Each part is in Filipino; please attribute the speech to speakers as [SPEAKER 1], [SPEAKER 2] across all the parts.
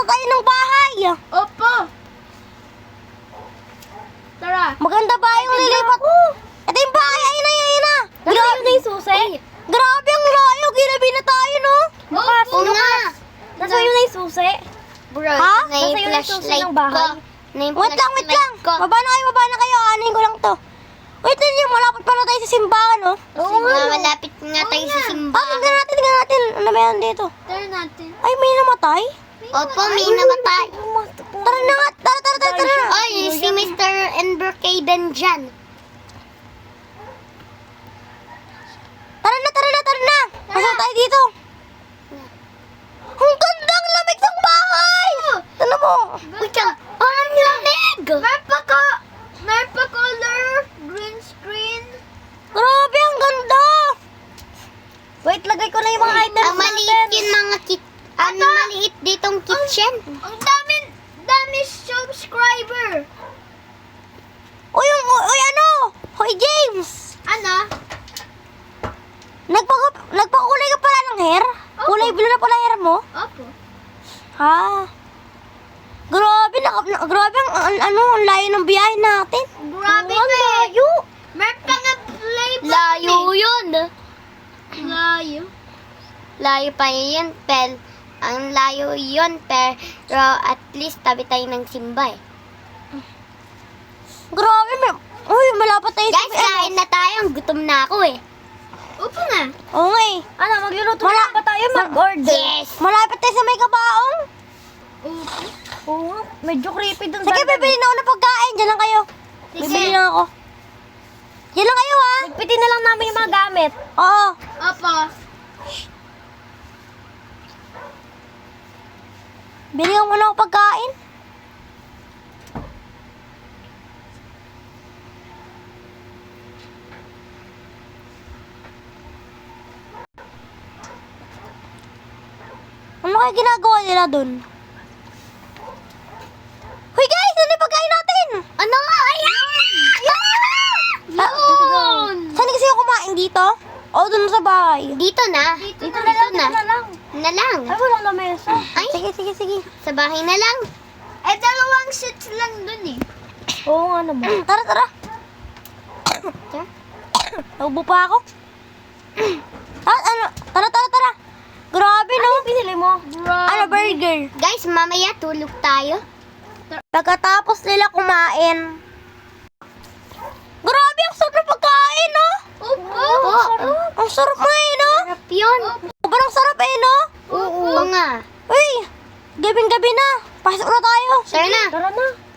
[SPEAKER 1] kakain ng bahay.
[SPEAKER 2] Opo. Tara.
[SPEAKER 1] Maganda ba yung lilipat? Ito yung bahay, ayun na, ayun na.
[SPEAKER 2] Nasa yun na yung susi?
[SPEAKER 1] Grabe ang layo, ginabi na tayo, no?
[SPEAKER 2] Lukas,
[SPEAKER 3] Oo nga.
[SPEAKER 2] Nasa yun na yung susi?
[SPEAKER 3] Bro,
[SPEAKER 1] Ha?
[SPEAKER 3] ito na yung
[SPEAKER 2] Nasa yun yung susi
[SPEAKER 3] flashlight
[SPEAKER 2] ng
[SPEAKER 3] ko.
[SPEAKER 2] bahay?
[SPEAKER 3] Na yung
[SPEAKER 1] Wait lang, wait
[SPEAKER 3] flashlight
[SPEAKER 1] lang.
[SPEAKER 3] ko.
[SPEAKER 1] Baba na kayo, anin ko lang to. Wait, din yung malapit pala tayo sa simbahan, no?
[SPEAKER 2] Oo nga.
[SPEAKER 3] Malapit nga tayo sa
[SPEAKER 1] Ah,
[SPEAKER 3] simbahan.
[SPEAKER 1] tingnan natin. Ano meron dito?
[SPEAKER 2] Tara natin.
[SPEAKER 1] Ay, may namatay?
[SPEAKER 3] Opo, may namatay.
[SPEAKER 1] Tara na nga, tara.
[SPEAKER 3] Oy, si Mr. Enbercaden dyan.
[SPEAKER 1] Tara na. Pasok tayo dito. Ang ganda, ang lamig ng bahay! Ano mo?
[SPEAKER 3] Wait lang. Ang lamig!
[SPEAKER 2] Meron pa color, green screen.
[SPEAKER 1] Grabe, ang ganda!
[SPEAKER 2] Wait, lagay ko na yung mga items
[SPEAKER 3] Ang maliit yung mga ang maliit ditong kitchen.
[SPEAKER 2] Ang dami subscriber.
[SPEAKER 1] Uy, ano? Hoy, James!
[SPEAKER 2] Ano?
[SPEAKER 1] Nagpakulay ka pala ng hair?
[SPEAKER 2] Opo.
[SPEAKER 1] Kulay blue na pala hair mo?
[SPEAKER 2] Opo.
[SPEAKER 1] Ha? Grabe, ang layo ng biyahe natin.
[SPEAKER 2] Grabe
[SPEAKER 1] Ang
[SPEAKER 2] na eh.
[SPEAKER 1] layo.
[SPEAKER 2] Meron pa nga flavor.
[SPEAKER 3] Layo yun.
[SPEAKER 2] Layo.
[SPEAKER 3] Layo pa yun, Pel. Ang layo yun, pero at least tabi tayo ng simba eh.
[SPEAKER 1] Grabe, uy, malapit tayo
[SPEAKER 3] Guys, kain na tayo. Gutom na ako eh.
[SPEAKER 2] Opo nga.
[SPEAKER 1] Oo nga eh.
[SPEAKER 2] Ano, magluluto na ba tayo mag-order?
[SPEAKER 3] Yes!
[SPEAKER 1] Malapit tayo sa may kabaong.
[SPEAKER 2] Opo.
[SPEAKER 1] Oo nga.
[SPEAKER 2] Medyo creepy dun.
[SPEAKER 1] Sige, bibili na ako ng pagkain. Diyan lang kayo.
[SPEAKER 2] Sige.
[SPEAKER 1] Bibili lang ako. Diyan lang kayo, ha?
[SPEAKER 2] Nagpiti na lang namin yung mga gamit.
[SPEAKER 1] Oo.
[SPEAKER 2] Opo.
[SPEAKER 1] Bili ka muna ako pagkain. Ano kaya ginagawa nila dun? Hoy guys! Ano yung pagkain natin?
[SPEAKER 3] Ano? Ayan! Yun!
[SPEAKER 1] Saan kasi yung kumain dito? O dun sa bahay?
[SPEAKER 3] Dito na.
[SPEAKER 2] Dito na lang.
[SPEAKER 3] Na lang.
[SPEAKER 2] Ay, walang lamesa.
[SPEAKER 3] Ay,
[SPEAKER 1] Sige.
[SPEAKER 3] sa bahay na lang.
[SPEAKER 2] Eh, dalawang seats lang dun eh.
[SPEAKER 1] Oo nga naman. Tara.
[SPEAKER 3] Sir?
[SPEAKER 1] Naubo pa ako. Tara. Grabe, no?
[SPEAKER 2] Ano pinili mo?
[SPEAKER 1] Ano, burger?
[SPEAKER 3] Guys, mamaya tulog tayo.
[SPEAKER 1] Pagkatapos nila kumain. Grabe, ang sarap ng pagkain, no?
[SPEAKER 2] Opo.
[SPEAKER 1] Ang sarap na eh, no?
[SPEAKER 3] Sarap yun.
[SPEAKER 1] Sobrang sarap eh, no?
[SPEAKER 3] Oo nga.
[SPEAKER 1] Uy, gabing-gabi na. Pasok na tayo.
[SPEAKER 3] Tara na.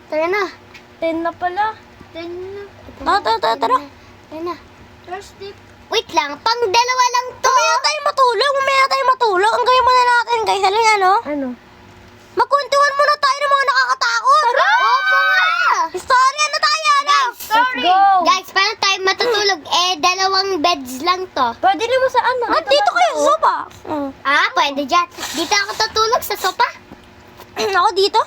[SPEAKER 2] Tara na.
[SPEAKER 3] 10 na pala.
[SPEAKER 2] 10 na.
[SPEAKER 1] Tara.
[SPEAKER 3] Tara na.
[SPEAKER 2] Thursday.
[SPEAKER 3] Wait lang, pang dalawa lang to.
[SPEAKER 1] Mamaya tayo matulog. Ang gawin muna natin, guys. Alam niyo, ano?
[SPEAKER 2] Ano?
[SPEAKER 1] Magkwentuhan muna tayo ng mga nakakatakot.
[SPEAKER 3] Opo nga.
[SPEAKER 1] Istorya na tayo, ano?
[SPEAKER 2] Let's go.
[SPEAKER 3] Guys, paano tayo matutulog? Dalawang beds lang to.
[SPEAKER 2] Pwede naman sa ano?
[SPEAKER 1] Dito kayo sa sopa.
[SPEAKER 3] Pwede dyan. Dito ako tutulog sa sopa.
[SPEAKER 1] Ako dito.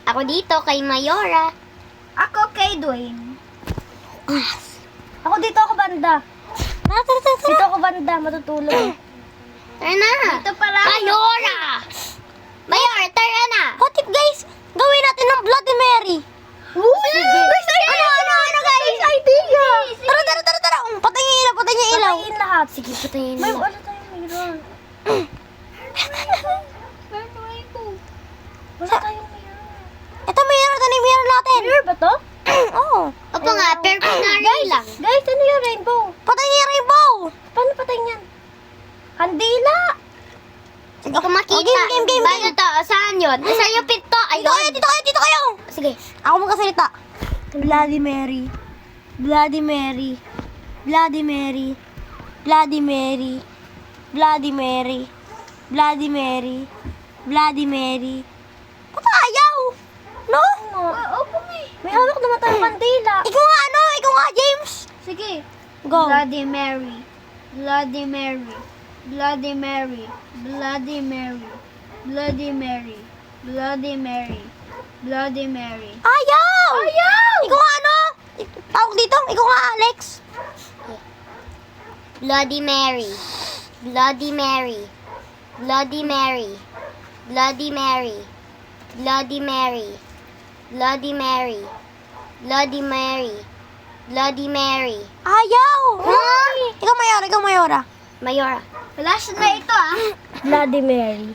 [SPEAKER 3] Ako dito kay Mayora.
[SPEAKER 2] Ako kay Dwayne. Ako dito ako banda.
[SPEAKER 1] Tara.
[SPEAKER 2] Dito ako banda, matutulog.
[SPEAKER 3] Tara na.
[SPEAKER 2] Dito pala.
[SPEAKER 3] Mayora! Mayora, tara na.
[SPEAKER 1] What if, guys, gawin natin ng Bloody Mary?
[SPEAKER 2] Sige.
[SPEAKER 1] Ano, guys? Idea. Tara. Patay niya ilaw.
[SPEAKER 2] Patayin lahat.
[SPEAKER 3] Sige, patayin
[SPEAKER 2] May
[SPEAKER 3] mo.
[SPEAKER 2] ano tayong mirror? Meron tayo po. Wala tayong mirror.
[SPEAKER 1] Ito, mayroon natin.
[SPEAKER 2] Mirror ba to?
[SPEAKER 1] Oo.
[SPEAKER 3] Opo nga, pero kunwari lang.
[SPEAKER 2] Guys, ano yung rainbow?
[SPEAKER 1] Patay niya yung rainbow.
[SPEAKER 2] Paano patayin yan? Kandila!
[SPEAKER 3] Hindi ko makita.
[SPEAKER 1] game.
[SPEAKER 3] Paano to? Saan yun? Saan yung pinto? Ayun.
[SPEAKER 1] Dito kayo.
[SPEAKER 3] Sige.
[SPEAKER 1] Ako magkasalita. Bloody Mary. Bloody Mary. Bloody Mary. Bloody Mary. Bloody Mary. Bloody Mary. Bloody Mary. Ba't ayaw? No?
[SPEAKER 2] Opo may hawak naman tayong kandila.
[SPEAKER 1] Ikaw nga, James.
[SPEAKER 2] Sige.
[SPEAKER 1] Go.
[SPEAKER 2] Bloody Mary. Bloody Mary. Bloody Mary. Bloody Mary. Bloody Mary. Bloody Mary. Bloody Mary.
[SPEAKER 1] Ayaw! Ikaw nga tawag dito. Ikaw nga, Alex.
[SPEAKER 3] Bloody Mary. Bloody Mary. Bloody Mary. Bloody Mary. Bloody Mary. Bloody Mary. Bloody Mary. Bloody Mary.
[SPEAKER 1] Ayaw!
[SPEAKER 3] Ah!
[SPEAKER 1] Ikaw Mayora.
[SPEAKER 3] Mayora. Wala siya na ito ah.
[SPEAKER 2] Bloody Mary.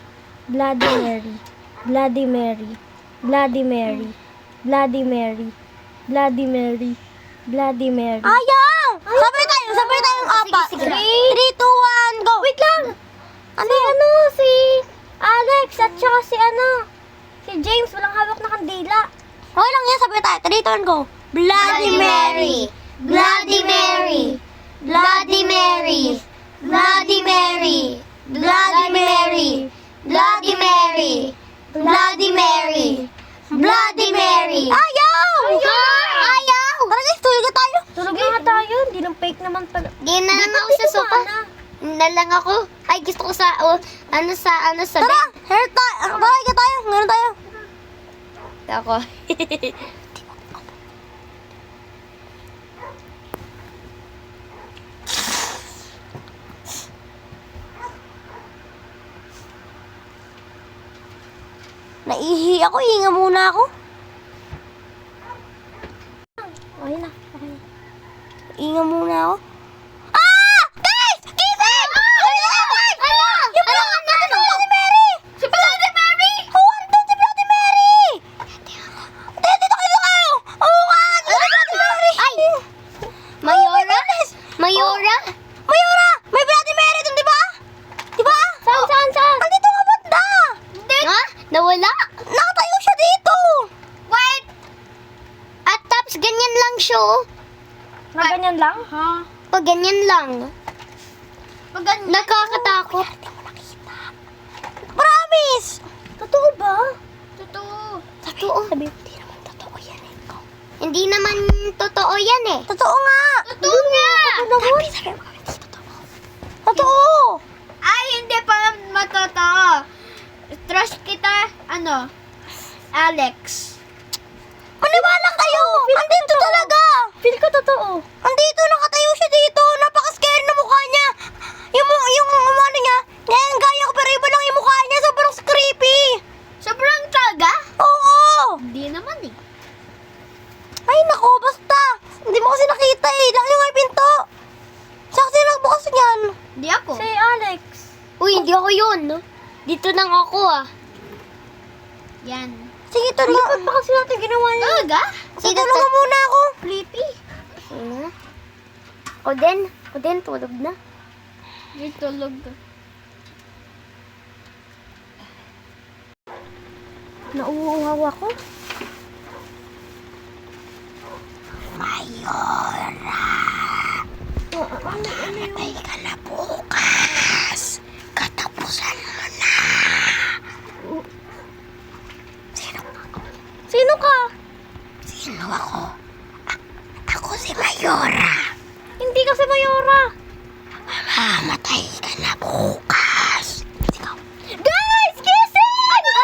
[SPEAKER 2] Bloody Mary. Bloody Mary. Bloody Mary. Bloody Mary. Bloody Mary. Bloody Mary.
[SPEAKER 1] Ayaw! Sabay tayong apat.
[SPEAKER 3] sige.
[SPEAKER 1] 3, 2, 1, go!
[SPEAKER 2] Wait lang! Si Alex at saka si James walang hawak na kandila.
[SPEAKER 1] Okay lang yan, sabay tayo. 3, 2, 1, go! Bloody Mary!
[SPEAKER 3] Bloody Mary. Bloody Mary. Bloody Mary. Bloody Mary. Bloody Mary. Bloody Mary. Bloody Mary.
[SPEAKER 1] Ayaw!
[SPEAKER 3] Ayaw!
[SPEAKER 1] Tara guys, tulog na tayo.
[SPEAKER 2] Tulog na nga tayo. Hindi lang fake naman pala.
[SPEAKER 3] Di na lang ako sa sofa. Na lang ako. Ay, gusto ko sa, sa
[SPEAKER 1] Tara, hair tayo. Bakay ka tayo. Ngayon tayo.
[SPEAKER 3] bed. Ako.
[SPEAKER 1] Naihi ako, hinga muna ako.
[SPEAKER 2] Okay na. Okay na.
[SPEAKER 1] Hinga muna ako. Ah! Guys! Gising!
[SPEAKER 3] Ano?
[SPEAKER 1] Yung Bloody Mary!
[SPEAKER 3] Si Bloody Mary!
[SPEAKER 1] Oh, andun si Bloody Mary! Dito kayo! Oo nga! Si Bloody Mary!
[SPEAKER 3] Ay! Mayora? Mayora?
[SPEAKER 1] Mayora! May Bloody Mary dun, di ba? Di ba?
[SPEAKER 2] Saan?
[SPEAKER 1] Andito ka banda!
[SPEAKER 3] Ha? Nawala?
[SPEAKER 1] Nakatayo siya dito!
[SPEAKER 3] What? At tapos ganyan lang siya. oh.
[SPEAKER 2] Na ganyan lang?
[SPEAKER 3] Pag ganyan lang. Nakakatakot.
[SPEAKER 1] Promise!
[SPEAKER 2] Totoo ba?
[SPEAKER 3] Totoo.
[SPEAKER 1] Sabi mo, di naman totoo yan eh.
[SPEAKER 3] Hindi naman totoo yan eh.
[SPEAKER 1] Totoo nga!
[SPEAKER 3] Totoo nga!
[SPEAKER 1] Sabi mo, hindi totoo. Totoo!
[SPEAKER 3] Ay, hindi pa matotoo. Trust kita, Alex.
[SPEAKER 1] Maniwala kayo! Andito talaga!
[SPEAKER 2] Feel ko totoo.
[SPEAKER 1] Andito, nakatayo siya dito. Napaka-scary na mukha niya. Yung ano niya, ngayon gaya ko pero iba lang yung mukha niya. Sobrang creepy.
[SPEAKER 3] Sobrang talaga?
[SPEAKER 1] Oo!
[SPEAKER 3] Hindi naman eh.
[SPEAKER 1] Ay, nako, basta. Hindi mo kasi nakita eh. Lang yung may pinto. Siya kasi nagbukas niyan.
[SPEAKER 3] Hindi ako.
[SPEAKER 2] Si Alex.
[SPEAKER 3] Uy, hindi ako yun. No? Dito lang ako ah. Yan.
[SPEAKER 1] Sige, tulungan.
[SPEAKER 2] Ba't pa kasi natin ginawa niya?
[SPEAKER 3] Talaga?
[SPEAKER 1] Sige, tulungan muna ako.
[SPEAKER 3] Sleepy. Ako din, tulog na. Hindi tulog.
[SPEAKER 2] Nauuhaw ako.
[SPEAKER 1] May ka na bukas. Katapusan mo na.
[SPEAKER 2] Sino ka?
[SPEAKER 1] Sino ako? Ako si Mayora.
[SPEAKER 2] Hindi ka si Mayora.
[SPEAKER 1] Mamatay ka na bukas. Ikaw.
[SPEAKER 2] Guys, gising!
[SPEAKER 1] Ano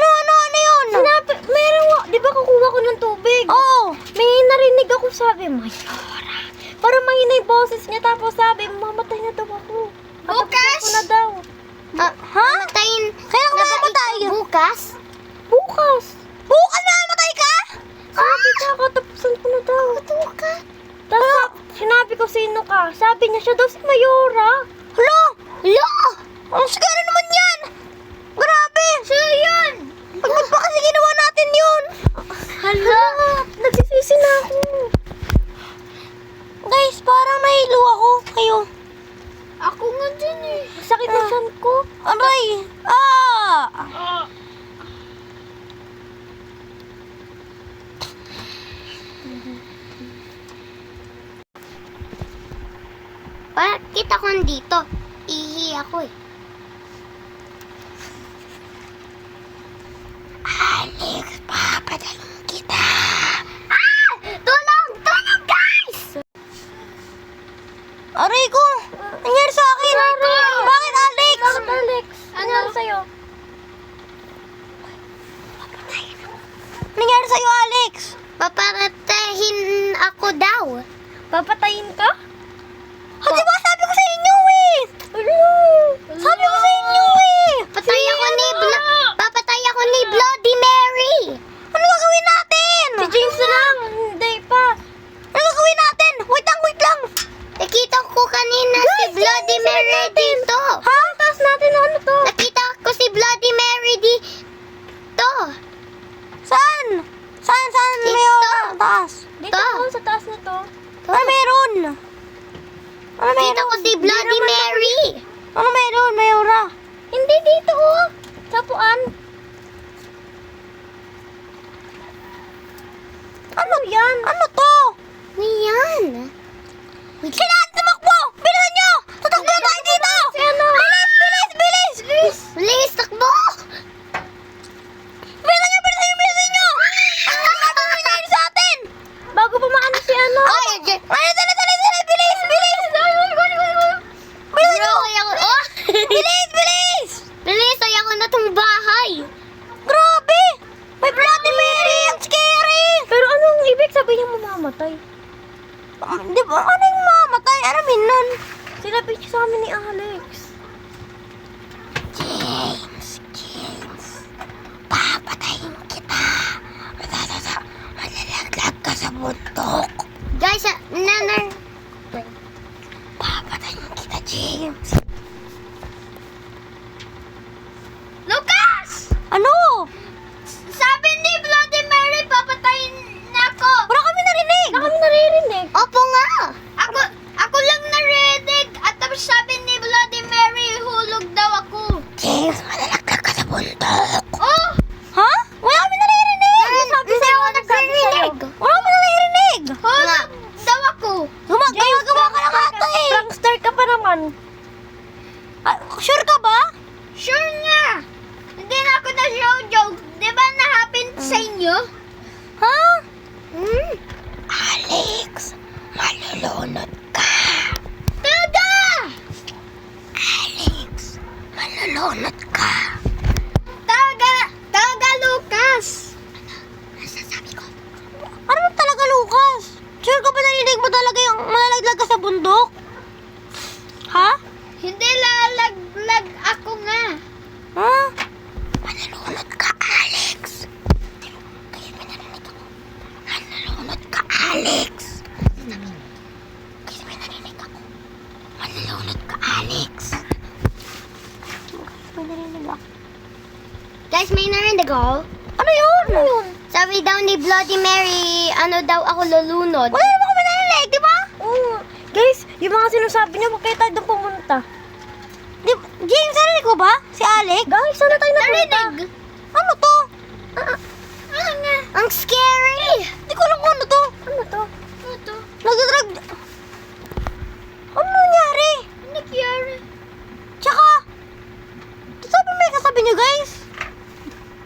[SPEAKER 1] yun? Ano yun?
[SPEAKER 2] Sinabi, di ba kukuha ko ng tubig?
[SPEAKER 1] Oh.
[SPEAKER 2] May narinig ako sabi, Mayora. Para mahina yung boses niya, tapos sabi, mamatay na daw ako.
[SPEAKER 3] Bukas!
[SPEAKER 2] Ako na daw.
[SPEAKER 1] Ha?
[SPEAKER 3] Matayin.
[SPEAKER 1] Kailan ka mamatay?
[SPEAKER 3] Bukas?
[SPEAKER 2] Bukas.
[SPEAKER 1] Bukas mamatay ka?
[SPEAKER 2] Sabi niya, katapusan ko na daw.
[SPEAKER 3] Bukas.
[SPEAKER 2] Tapos, sinabi ko sino ka. Sabi niya, siya daw si Mayora.
[SPEAKER 1] Hala!
[SPEAKER 3] Lo!
[SPEAKER 1] Ang scary naman yan! Grabe!
[SPEAKER 3] Siya yun!
[SPEAKER 1] Bakit pa kasi ginawa natin yun?
[SPEAKER 2] Hala! Nagsisisi na ako.
[SPEAKER 1] Guys, parang nahilo ako. Kayo.
[SPEAKER 3] Ako nga din eh.
[SPEAKER 2] Sakit na tiyan ko.
[SPEAKER 1] Aray! Ah!
[SPEAKER 3] Bakit ako nandito? Ihi ako eh.
[SPEAKER 1] Alex, papatayin kita.
[SPEAKER 3] Ah! Tulong! Tulong guys!
[SPEAKER 1] Aray ko! Nangyari sa akin! Bakit, Alex?
[SPEAKER 2] Bakit, Alex? Ano nangyari sa'yo?
[SPEAKER 1] Nangyari sa'yo, Alex?
[SPEAKER 3] Papatahin ako daw.
[SPEAKER 2] Papatayin ka?
[SPEAKER 1] Ha, di ba sabi ko sa inyo eh?
[SPEAKER 2] Hello!
[SPEAKER 1] Sabi ko sa inyo eh!
[SPEAKER 3] na tong bahay.
[SPEAKER 1] Grabe! May Bloody Mary! Ang scary!
[SPEAKER 2] Pero anong ibig sabihin mo mamamatay?
[SPEAKER 1] Di ba? Ano yung mamatay? Ano nun?
[SPEAKER 2] Sinabi siya sa amin ni Alex.
[SPEAKER 1] James. Papatayin kita. Malalaglag ka sa bundok.
[SPEAKER 3] Guys, nanar...
[SPEAKER 1] Papatayin kita, James.
[SPEAKER 3] Lucas!
[SPEAKER 1] Ano?
[SPEAKER 3] Sabi ni Bloody Mary, papatayin na ako.
[SPEAKER 1] Wala kami narinig.
[SPEAKER 2] Wala kami naririnig.
[SPEAKER 3] Opo nga. Ako lang narinig. At tapos sabi ni Bloody Mary, hulog daw ako.
[SPEAKER 1] James, malalaglag ka sa bundok.
[SPEAKER 3] Oh!
[SPEAKER 1] Ha? Wala kami naririnig.
[SPEAKER 3] Hindi ako nagkarinig.
[SPEAKER 1] Wala kami naririnig.
[SPEAKER 3] Hulog daw ako.
[SPEAKER 1] Gumagawa ka ng ata eh.
[SPEAKER 2] Prankster ka pa naman.
[SPEAKER 1] Sure ka ba?
[SPEAKER 3] Sure nga. Hindi na ako na-show joke. Di ba na-happen sa inyo?
[SPEAKER 1] Ha?
[SPEAKER 3] Hmm?
[SPEAKER 1] Alex, malulunod ka.
[SPEAKER 3] Talaga!
[SPEAKER 1] Alex, malulunod ka.
[SPEAKER 3] Talaga, Lucas.
[SPEAKER 1] Nasasabi ko. Ano mo talaga, Lucas? Sure ka ba narinig mo talaga yung malalaglag ka sa bundok? Ha?
[SPEAKER 3] Hindi lalaglag ako nga.
[SPEAKER 1] Ha? Malulunod ka, Alex. Kaya may narinig ako. Malulunod ka, Alex. Kaya may narinig ako. Malulunod ka, Alex. May narinig ako.
[SPEAKER 3] Guys, may narinig ako.
[SPEAKER 1] Ano yun? Ano yun?
[SPEAKER 3] Sabi daw ni Bloody Mary, ano daw ako lulunod.
[SPEAKER 1] Wala naman kami narinig, di ba?
[SPEAKER 2] Oo. Guys, yung mga sinasabi niya, huwag kayo tayo doon pumunta.
[SPEAKER 1] James, narinig ko ba? Si Alex?
[SPEAKER 2] Guys, saan na tayo napunta?
[SPEAKER 3] Narinig.
[SPEAKER 1] Ano to?
[SPEAKER 3] Ano nga? Ang scary.
[SPEAKER 1] Hindi ko alam kung ano to.
[SPEAKER 2] Ano to?
[SPEAKER 3] Ano to?
[SPEAKER 1] Nagdadrag... Ano nangyari?
[SPEAKER 3] Ano nangyari?
[SPEAKER 1] Tsaka... Sabi may sasabi niyo, guys?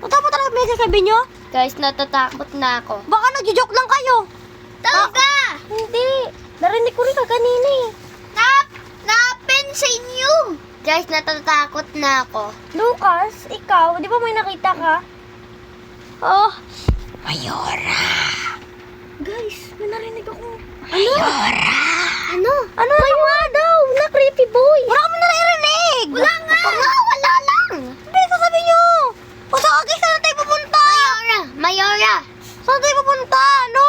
[SPEAKER 1] Totoo talaga may sasabi niyo?
[SPEAKER 3] Guys, natatakot na ako.
[SPEAKER 1] Baka nagjo-joke lang kayo.
[SPEAKER 3] Talaga!
[SPEAKER 2] Hindi. Narinig ko rin ka kanina eh.
[SPEAKER 3] Na-happen sa inyo. Guys, natatakot na ako.
[SPEAKER 2] Lucas, ikaw, di ba may nakita ka?
[SPEAKER 1] Oh. Mayora.
[SPEAKER 2] Guys, may narinig ako.
[SPEAKER 1] Mayora.
[SPEAKER 3] Ano?
[SPEAKER 2] Ano nga daw? Na creepy boy.
[SPEAKER 1] Wala kami naririnig.
[SPEAKER 3] Wala nga. Wala lang.
[SPEAKER 1] Hindi, sasabi niyo. O saka, guys, saan tayo pupunta?
[SPEAKER 3] Mayora.
[SPEAKER 1] Saan tayo pupunta? Ano?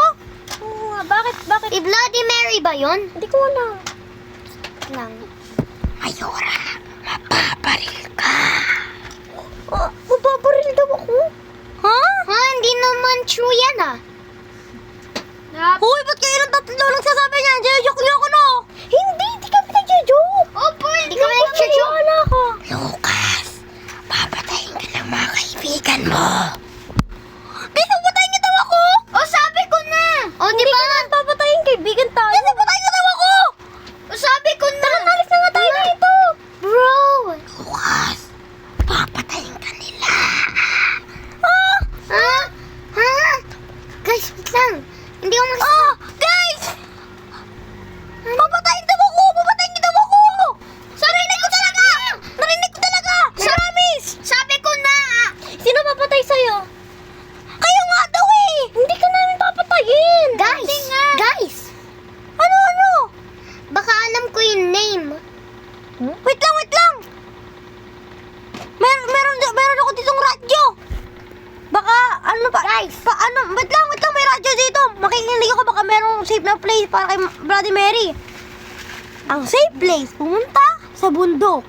[SPEAKER 2] Oo nga, bakit?
[SPEAKER 3] Si Bloody Mary ba yun?
[SPEAKER 2] Hindi ko alam.
[SPEAKER 3] Lang.
[SPEAKER 1] Mayora, mapaparil ka.
[SPEAKER 2] Mababaril daw ako.
[SPEAKER 1] Ha?
[SPEAKER 3] Ha? Hindi naman true yan ah.
[SPEAKER 1] Hoy, ba't kayo ng tatlo nagsasabi niyan? Joke niyo ako, no?
[SPEAKER 2] Hindi kami nagjo-joke.
[SPEAKER 3] Opo, hindi kami nag-joke.
[SPEAKER 2] Wala ka.
[SPEAKER 1] Lucas, papatayin ka ng mga kaibigan mo. Guys, papatayin niyo daw ako?
[SPEAKER 3] O sabi ko na. O di ba?
[SPEAKER 2] Papatayin kaibigan tayo.
[SPEAKER 1] Guys, papatayin niyo daw ako.
[SPEAKER 3] O sabi ko na.
[SPEAKER 2] Alis na nga tayo dito.
[SPEAKER 3] Bro.
[SPEAKER 1] Lucas, papatayin ka nila.
[SPEAKER 3] Ha? Ha? Guys, wait lang. Hindi ako mag...
[SPEAKER 1] Guys! Papatayin daw ako! Papatayin niyo daw ako! Narinig ko talaga! Narinig ko talaga! Promise!
[SPEAKER 3] Sabi ko na.
[SPEAKER 2] Sino papatay sa'yo?
[SPEAKER 1] Kayo nga daw eh!
[SPEAKER 2] Hindi ka namin papatayin.
[SPEAKER 3] Guys.
[SPEAKER 1] Ano?
[SPEAKER 3] Baka alam ko yung name.
[SPEAKER 1] Wait lang! Meron ako ditong radyo! Baka, ano ba?
[SPEAKER 3] Guys.
[SPEAKER 1] Wait lang, may radyo dito! Makikinig ako, baka merong safe na place para kay Bloody Mary. Ang safe place, pumunta sa bundok.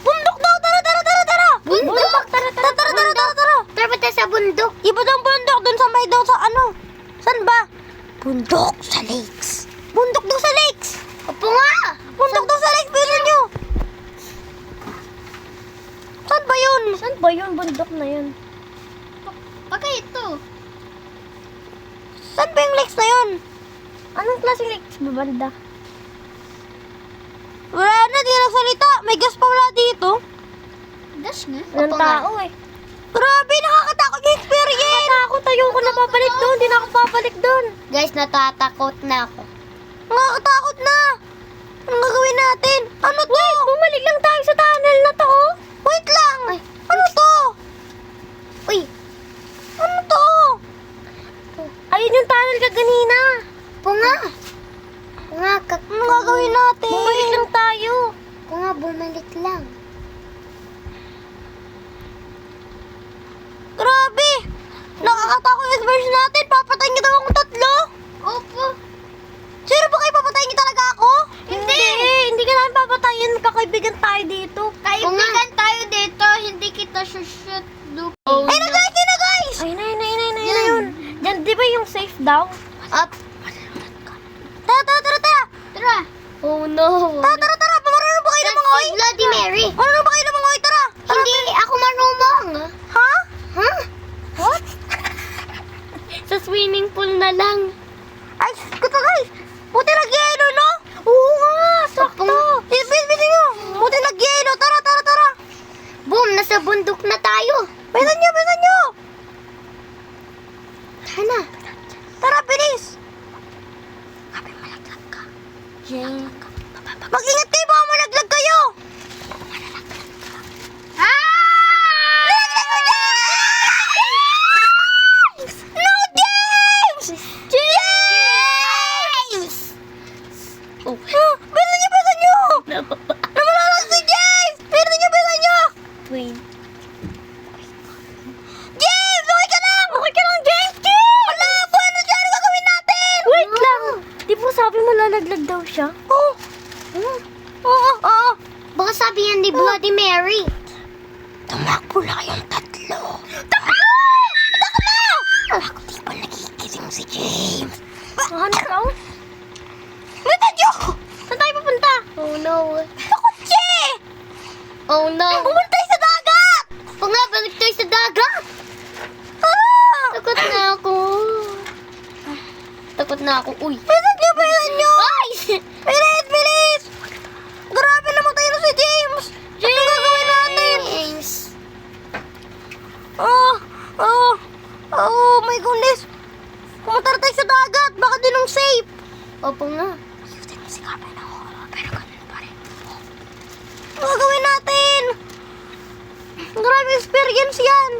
[SPEAKER 1] Bundok daw! Tara!
[SPEAKER 3] Bundok?
[SPEAKER 1] Tara!
[SPEAKER 3] Tara ba tayo sa bundok?
[SPEAKER 1] Iba daw ang bundok, dun sa may daw sa ano? Saan ba? Bundok sa lakes. Bundok daw sa lakes!
[SPEAKER 3] Opo nga.
[SPEAKER 1] Bundok daw sa lakes, bilhin nyo! Saan ba yun?
[SPEAKER 2] Saan ba yun bundok na yun?
[SPEAKER 3] Baka ito.
[SPEAKER 1] Saan ba yung lakes na yun?
[SPEAKER 2] Anong klase lakes ba banda?
[SPEAKER 1] Wala na, di na nagsalita. May gas pa wala dito.
[SPEAKER 3] Gas nga.
[SPEAKER 2] Walang
[SPEAKER 3] Opo nga.
[SPEAKER 2] tao eh.
[SPEAKER 1] Grabe, nakakatakot yung experience.
[SPEAKER 2] Takot tayo ko na babalik doon. Hindi na ako babalik doon.
[SPEAKER 3] Guys, natatakot na ako.
[SPEAKER 1] Nakakatakot na. Anong gagawin natin? Ano to?
[SPEAKER 2] Bumalik lang tayo sa tunnel na to oh.
[SPEAKER 1] Wait lang.
[SPEAKER 3] lang.
[SPEAKER 1] Grabe! Nakakatakot yung version natin. Papatayin kita akong tatlo.
[SPEAKER 3] Opo.
[SPEAKER 1] Sino ba kayo papatayin niyo talaga ako?
[SPEAKER 2] Hindi ka namin papatayin. Kakaibigan tayo dito.
[SPEAKER 3] Kaibigan tayo dito, hindi kita shoot.
[SPEAKER 1] Ay na guys! Ay na guys!
[SPEAKER 2] Ay, na yun. Diyan, di ba yung safe daw?
[SPEAKER 3] Up.
[SPEAKER 1] Tara!
[SPEAKER 3] Tara.
[SPEAKER 2] Oh no.
[SPEAKER 1] Tara! Marunong ba kayo ng mga oy?
[SPEAKER 3] Bloody Mary.
[SPEAKER 1] Marunong ba kayo ng mga oy? Tara!
[SPEAKER 3] Hindi ako marunong.
[SPEAKER 1] Ha?
[SPEAKER 3] Huh?
[SPEAKER 1] What?
[SPEAKER 2] Sa swimming pool na lang.
[SPEAKER 1] Ay, kuto guys! Buti nag-yelo, no?
[SPEAKER 2] Oo nga, sakto.
[SPEAKER 1] Bisin nyo! Buti nag-yelo! Tara!
[SPEAKER 3] Boom, nasa bundok na tayo.
[SPEAKER 1] Bisan nyo!
[SPEAKER 3] Tara.
[SPEAKER 1] Tara, bilis! Sabi, malaglag ka.
[SPEAKER 2] Jane.
[SPEAKER 1] Mag-ingat kayo, baka malaglag kayo!
[SPEAKER 3] Ah!
[SPEAKER 1] No, James!
[SPEAKER 3] James!
[SPEAKER 2] Oh.
[SPEAKER 1] Bisan nyo! Namalalag si James! Bisan nyo!
[SPEAKER 2] Wait.
[SPEAKER 1] James! Okay ka lang, James! Wala! Ano dyan? Ano gagawin natin?
[SPEAKER 2] Wait lang. Di ba sabi mo lalaglag daw siya?
[SPEAKER 1] Oo.
[SPEAKER 3] Baka sabi yan ni Bloody Mary.
[SPEAKER 1] Tumakbo na kayong tatlo. Takbo! Ako di ba nakikiling si James?
[SPEAKER 2] Ano daw?
[SPEAKER 1] Bisan nyo!
[SPEAKER 2] Saan tayo pupunta?
[SPEAKER 3] Oh no.
[SPEAKER 1] Sa kotse!
[SPEAKER 3] Oh no.
[SPEAKER 1] Pumunta sa dagat!
[SPEAKER 3] O nga, balik tayo sa dagat.
[SPEAKER 1] Ah!
[SPEAKER 3] Takot na ako. Takot na ako. Uy.
[SPEAKER 1] Bisan nyo!
[SPEAKER 3] Ay!
[SPEAKER 1] Bilis! Grabe naman tayo na si James! Ano gagawin natin?
[SPEAKER 3] James.
[SPEAKER 1] Oh my goodness! Pumunta na tayo sa dagat! Baka din ang safe!
[SPEAKER 3] Opo nga.
[SPEAKER 1] Ayusin mo si Kapay na horror, pero ganun pa rin. Ano gagawin natin? Grabe experience yan!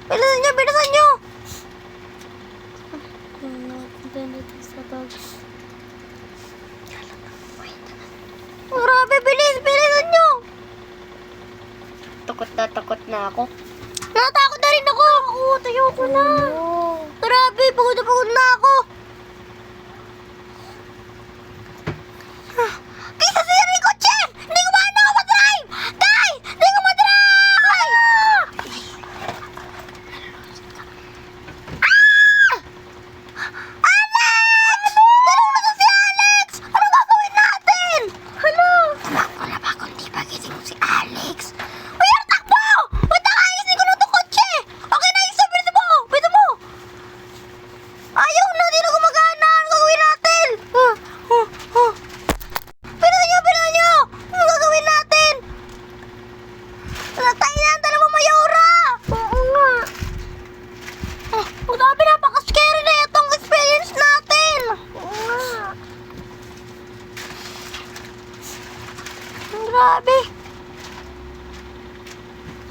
[SPEAKER 1] Bilisan nyo! Grabe, bilisan nyo!
[SPEAKER 3] Takot na ako.
[SPEAKER 1] Natakot na rin ako! Tayo ko na! Grabe, pagod na ako! Kaysa siya rin kotse! Hindi ko paano ako mag-drive! Guys! Hindi ko mag-drive! Alex! Nalulog na si Alex! Anong gagawin natin? Hala! Tumakbo na ba kung di pa gising mo si Alex? Uy, ano takbo! Ba't nakaisin ko na itong kotse? Okay na, isa, bilisan mo! Ayaw na, di na gumagana! Ano gagawin natin? Bilisan nyo! Ano gagawin natin? Tayo na ang dalawang mayora! Oo nga. Grabe, napaka-scary na itong experience natin! Oo nga. Grabe.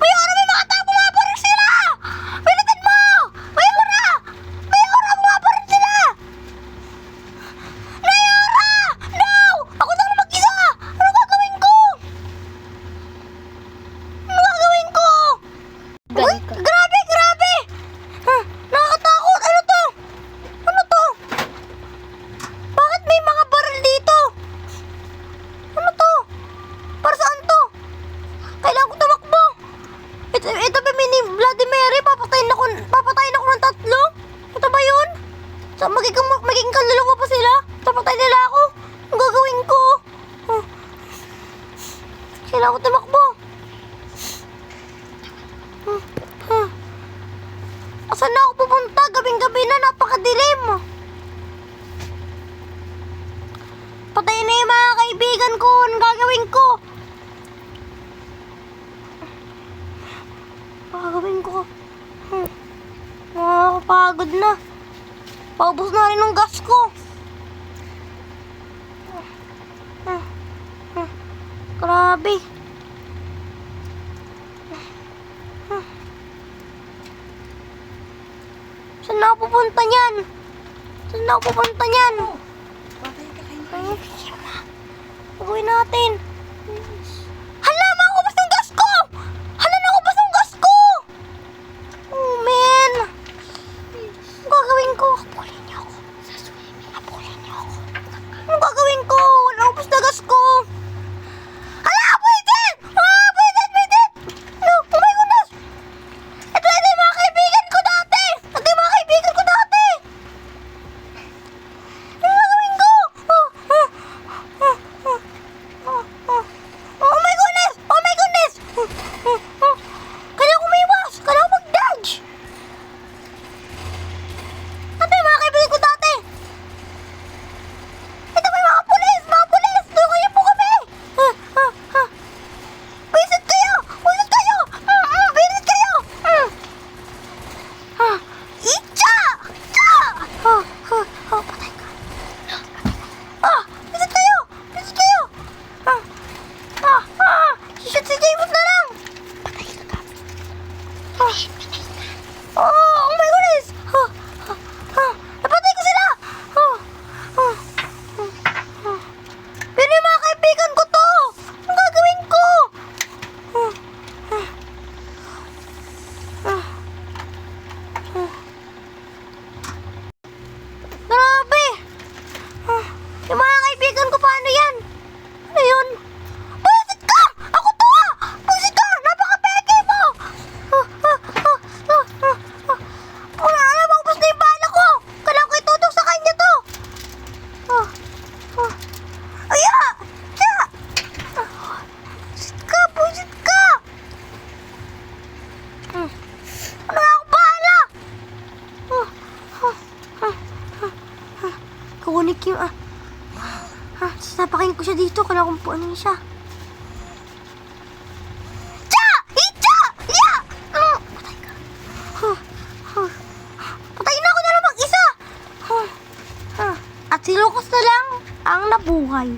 [SPEAKER 1] Mayora, may mga tao bumabaril sila! Bilisan mo! Mayora, bumabaril sila! Mayora! No! Ako na lang mag-isa! Ano gagawin ko? Uy, grabe! Nakakatakot! Ano to? Bakit may mga baril dito? Ano to? Para saan to? Kailangan ko tumakbo. Ito ba mini Bloody Mary? Papatayin ako ng tatlo? Ito ba yun? So, magiging kaluluwa pa sila? Papatayin nila ako? Ang gagawin ko? Kailangan ko tumakbo. Asan na ako pupunta? Gabing-gabi na, napakadilim. Patayin na yung mga kaibigan ko. Anong gagawin ko? Nakakapagod na. Paubos na rin ng gas ko. Grabe. Saan na ako pupunta niyan? Patay ka kayo. gagawin natin? Hala, maubos ng gas ko! Hala, naubos ng gas ko! Oh, man. Ang gagawin ko? Habulin niyo ako. Habulin niyo ako. Anong gagawin ko? Naubos na gas ko. Hala, pwede! Ah, pwede! Oh my goodness! Ito yung mga kaibigan ko dati! Ito yung mga kaibigan ko dati! Ano gagawin ko? Oh my goodness! Oh my goodness! Kailangan ko umiwas! Kailangan ko mag-dodge! Ito yung mga kaibigan ko dati! Ito pa yung mga pulis! Mga pulis! Tulungan po kami! Visit kayo! Visit kayo! Visit kayo! Itcha! Itcha! Patay ka. Visit kayo! Visit kayo! Shoot si James na lang! Patay ka. Oh my goodness! Napatay ko sila! Pero yung mga kaibigan ko to! Ang gagawin ko? Grabe! Yung mga kaibigan ko, paano yan? Ano yun? Buisit ka! Ako to ah! Buisit ka! Napaka-peke mo! Wala na, maubos na yung bala ko! Kailangan ko itutok sa kanya to! Aya! Aya! Buisit ka! Buisit ka! Wala ako bala! Kukunik yung sasapakin ko siya dito. Kailangan kong puanin siya. Tsa! Itcha! Ya! Patay ka. Patayin na ako na lang mag-isa. At si Lucas na lang ang nabuhay.